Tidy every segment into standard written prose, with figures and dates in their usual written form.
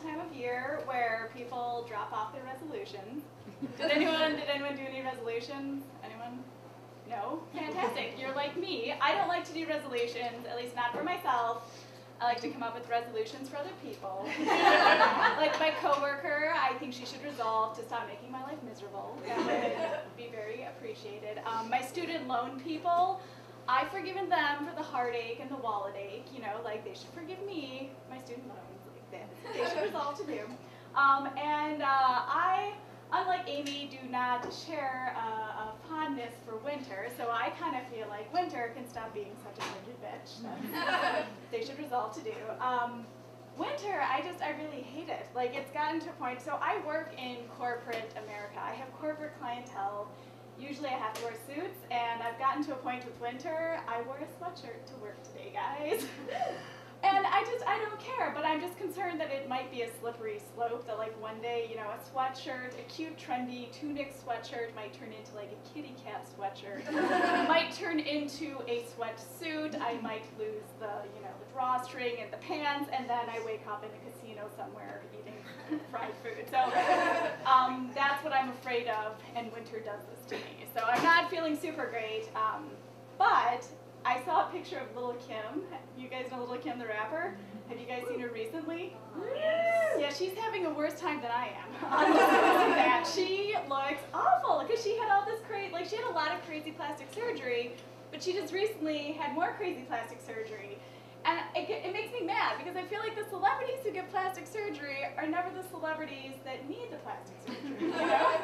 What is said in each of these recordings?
time of year where people drop off their resolutions. Did anyone do any resolutions? Anyone? No? Fantastic. You're like me. I don't like to do resolutions, at least not for myself. I like to come up with resolutions for other people. Like my coworker, I think she should resolve to stop making my life miserable. That would be very appreciated. My student loan people, I've forgiven them for the heartache and the wallet ache. You know, like they should forgive me my student loans. Like that, they should resolve to do. I, unlike Amy, do not share a fondness for winter, so I kind of feel like winter can stop being such a frigid bitch. They should resolve to do. Winter, I really hate it. Like, it's gotten to a point, so I work in corporate America. I have corporate clientele. Usually I have to wear suits, and I've gotten to a point with winter, I wore a sweatshirt to work today, guys. And I don't care, but I'm just concerned that it might be a slippery slope, that like one day, you know, a sweatshirt, a cute, trendy tunic sweatshirt might turn into like a kitty cat sweatshirt. Might turn into a sweatsuit. I might lose the, you know, the drawstring and the pants, and then I wake up in a casino somewhere eating fried food. So that's what I'm afraid of, and winter does this to me. So I'm not feeling super great, but I saw a picture of Little Kim. You guys know Little Kim the rapper? Have you guys seen her recently? Yeah, she's having a worse time than I am. That. She looks awful because she had all this crazy, like she had a lot of crazy plastic surgery, but she just recently had more crazy plastic surgery. And it makes me mad because I feel like the celebrities who get plastic surgery are never the celebrities that need the plastic surgery, you know?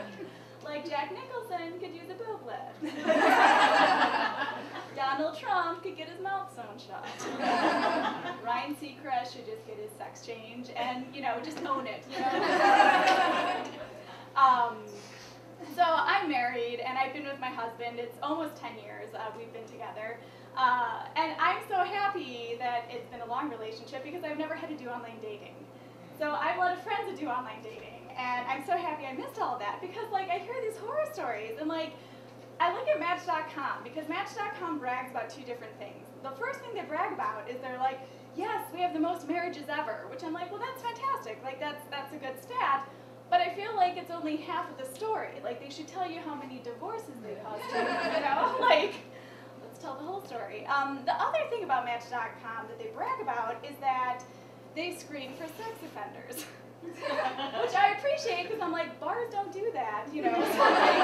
Like Jack Nicholson could use a boob lift. Donald Trump could get his mouth sewn shut. Ryan Seacrest should just get his sex change and, you know, just own it, you know? So I'm married and I've been with my husband. It's almost 10 years we've been together. And I'm so happy that it's been a long relationship because I've never had to do online dating. So I have a lot of friends that do online dating. And I'm so happy I missed all of that because, like, I hear these horror stories and, like, I look at Match.com because Match.com brags about two different things. The first thing they brag about is they're like, yes, we have the most marriages ever, which I'm like, well, that's fantastic. Like, that's a good stat. But I feel like it's only half of the story. Like, they should tell you how many divorces they caused you, you know? Like, let's tell the whole story. The other thing about Match.com that they brag about is that they screen for sex offenders. Which I appreciate because I'm like, bars don't do that, you know, so like,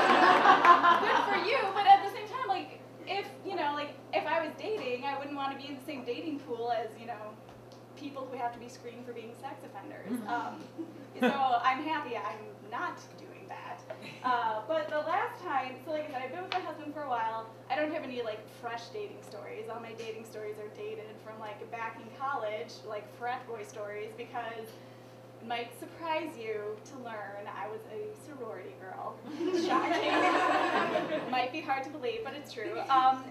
good for you, but at the same time, like, if, you know, like, if I was dating, I wouldn't want to be in the same dating pool as, you know, people who have to be screened for being sex offenders. So I'm happy I'm not doing that. But the last time, so like I said, I've been with my husband for a while. I don't have any, like, fresh dating stories. All my dating stories are dated from, like, back in college, like, frat boy stories, because it might surprise you to learn I was a sorority girl. Shocking. Might be hard to believe, but it's true.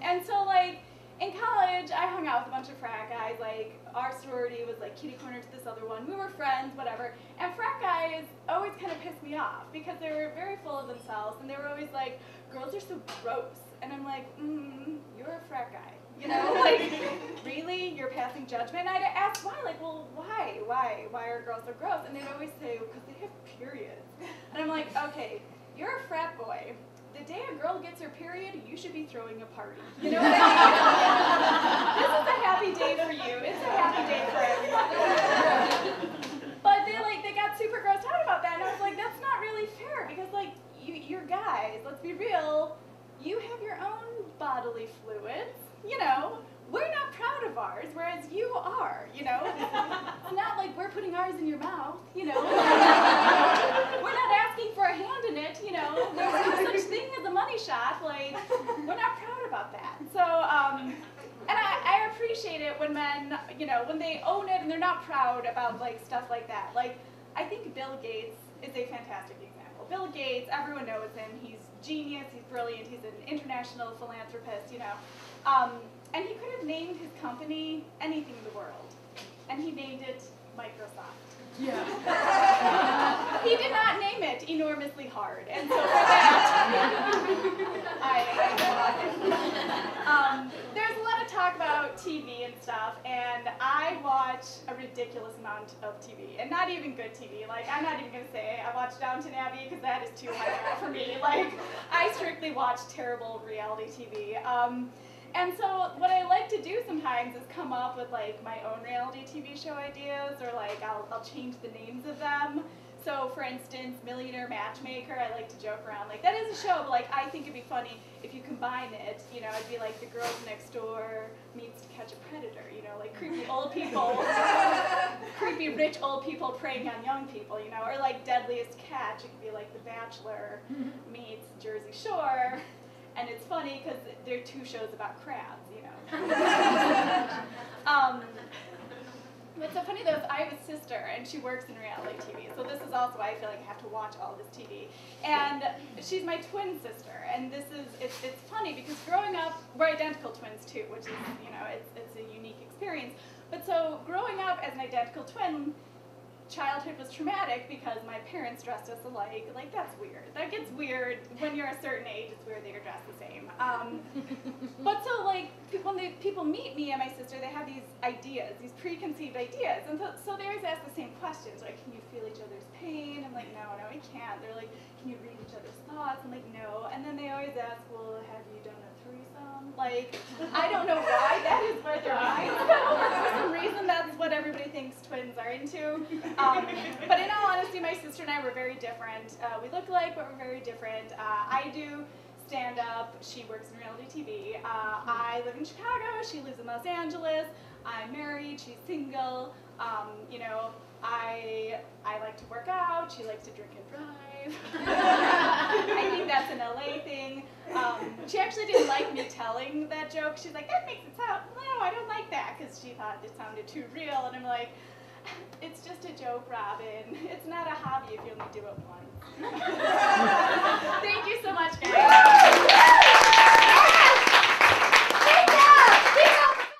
And so, like, in college, I hung out with a bunch of frat guys. Like, our sorority was, like, kitty corner to this other one. We were friends, whatever. And frat guys always kind of pissed me off because they were very full of themselves, and they were always like, girls are so gross. And I'm like, you're a frat guy. You know, like, really? You're passing judgment? I'd ask why, like, well, why are girls so gross? And they'd always say, because they have periods. And I'm like, okay, you're a frat boy. The day a girl gets her period, you should be throwing a party. You know what I mean? This is a happy day for you. It's a happy day for everybody. But they got super grossed out about that, and I was like, that's not really fair, because, like, you're guys, let's be real, you have your own bodily fluids. You know, we're not proud of ours, whereas you are, you know? It's not like we're putting ours in your mouth, you know? We're not asking for a hand in it, you know? There's no such thing as a money shot, like, we're not proud about that. So, and I appreciate it when men, you know, when they own it and they're not proud about, like, stuff like that. Like, I think Bill Gates is a fantastic example. Bill Gates, everyone knows him, he's genius, he's brilliant, he's an international philanthropist, you know. And he could have named his company anything in the world, and he named it Microsoft. Yeah. He did not name it Enormously Hard, and so for that, I applaud him. There's a lot of talk about TV and stuff stuff, and I watch a ridiculous amount of TV, and not even good TV. Like, I'm not even going to say I watch Downton Abbey, because that is too high for me. Like, I strictly watch terrible reality TV. And so what I like to do sometimes is come up with like my own reality TV show ideas, or like I'll change the names of them. So for instance, Millionaire Matchmaker, I like to joke around, like that is a show, but like I think it'd be funny if you combine it, you know, it'd be like The Girls Next Door meets To Catch a Predator, you know, like creepy old people, creepy rich old people preying on young people, you know, or like Deadliest Catch, it could be like The Bachelor meets Jersey Shore, and it's funny because they're two shows about crabs, you know. What's so funny though is I have a sister, and she works in reality TV, so this is also why I feel like I have to watch all this TV. And she's my twin sister, and this is, it's funny because growing up, we're identical twins too, which is, you know, it's a unique experience. But so growing up as an identical twin, childhood was traumatic because my parents dressed us alike. Like, that's weird. That gets weird when you're a certain age. It's weird that you're dressed the same. But so, like, when people meet me and my sister, they have these ideas, these preconceived ideas. And so they always ask the same questions, like, can you feel each other's pain? I'm like, no, we can't. They're like, can you read each other's thoughts? I'm like, no. And then they always ask, well, have you done a threesome? Like, I don't know why that is where their minds go, but for some reason that's what everybody thinks twins are into. But in all honesty, my sister and I were very different. We look alike, but we're very different. I do stand-up. She works in reality TV. I live in Chicago. She lives in Los Angeles. I'm married. She's single. You know, I like to work out. She likes to drink and drive. I think that's an LA thing. She actually didn't like me telling that joke. She's like, that makes it sound, no, I don't like that, because she thought it sounded too real. And I'm like, it's just a joke, Robin. It's not a hobby if you only do it once.